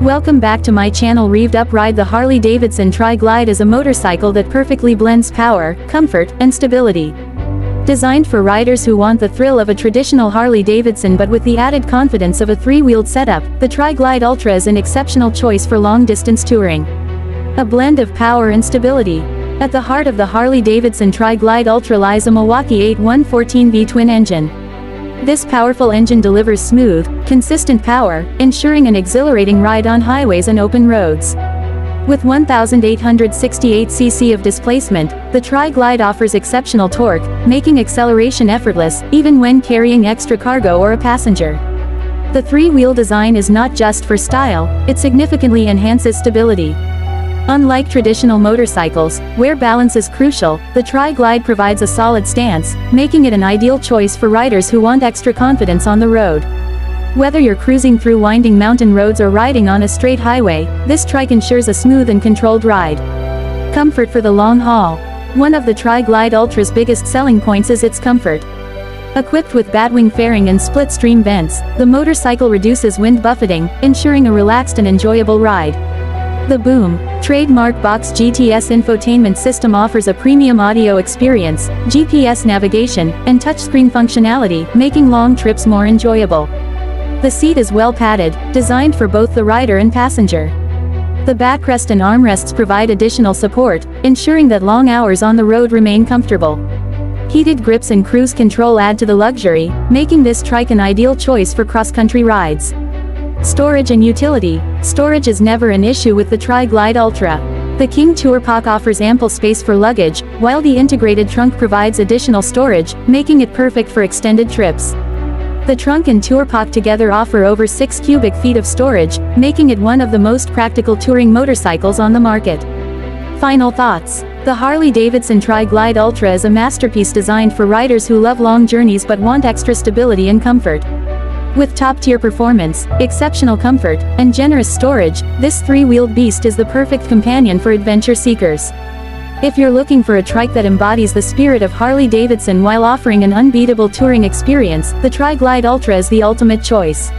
Welcome back to my channel. Revved Up. Ride the Harley-Davidson Tri-Glide is a motorcycle that perfectly blends power, comfort, and stability. Designed for riders who want the thrill of a traditional Harley-Davidson but with the added confidence of a three-wheeled setup, the Tri-Glide Ultra is an exceptional choice for long-distance touring. A blend of power and stability. At the heart of the Harley-Davidson Tri-Glide Ultra lies a Milwaukee 8114V twin engine. This powerful engine delivers smooth, consistent power, ensuring an exhilarating ride on highways and open roads. With 1,868 cc of displacement, the Tri-Glide offers exceptional torque, making acceleration effortless, even when carrying extra cargo or a passenger. The three-wheel design is not just for style, it significantly enhances stability. Unlike traditional motorcycles, where balance is crucial, the Tri-Glide provides a solid stance, making it an ideal choice for riders who want extra confidence on the road. Whether you're cruising through winding mountain roads or riding on a straight highway, this trike ensures a smooth and controlled ride. Comfort for the long haul. One of the Tri-Glide Ultra's biggest selling points is its comfort. Equipped with batwing fairing and split-stream vents, the motorcycle reduces wind buffeting, ensuring a relaxed and enjoyable ride. The Boom, trademark Box GTS infotainment system offers a premium audio experience, GPS navigation, and touchscreen functionality, making long trips more enjoyable. The seat is well padded, designed for both the rider and passenger. The backrest and armrests provide additional support, ensuring that long hours on the road remain comfortable. Heated grips and cruise control add to the luxury, making this trike an ideal choice for cross-country rides. Storage and utility. Storage is never an issue with the Tri-Glide Ultra. The King Touarpack offers ample space for luggage, while the integrated trunk provides additional storage, making it perfect for extended trips. The trunk and Touarpack together offer over 6 cubic feet of storage, making it one of the most practical touring motorcycles on the market. Final thoughts. The Harley-Davidson Tri-Glide Ultra is a masterpiece designed for riders who love long journeys but want extra stability and comfort. With top-tier performance, exceptional comfort, and generous storage, this three-wheeled beast is the perfect companion for adventure seekers. If you're looking for a trike that embodies the spirit of Harley-Davidson while offering an unbeatable touring experience, the Tri-Glide Ultra is the ultimate choice.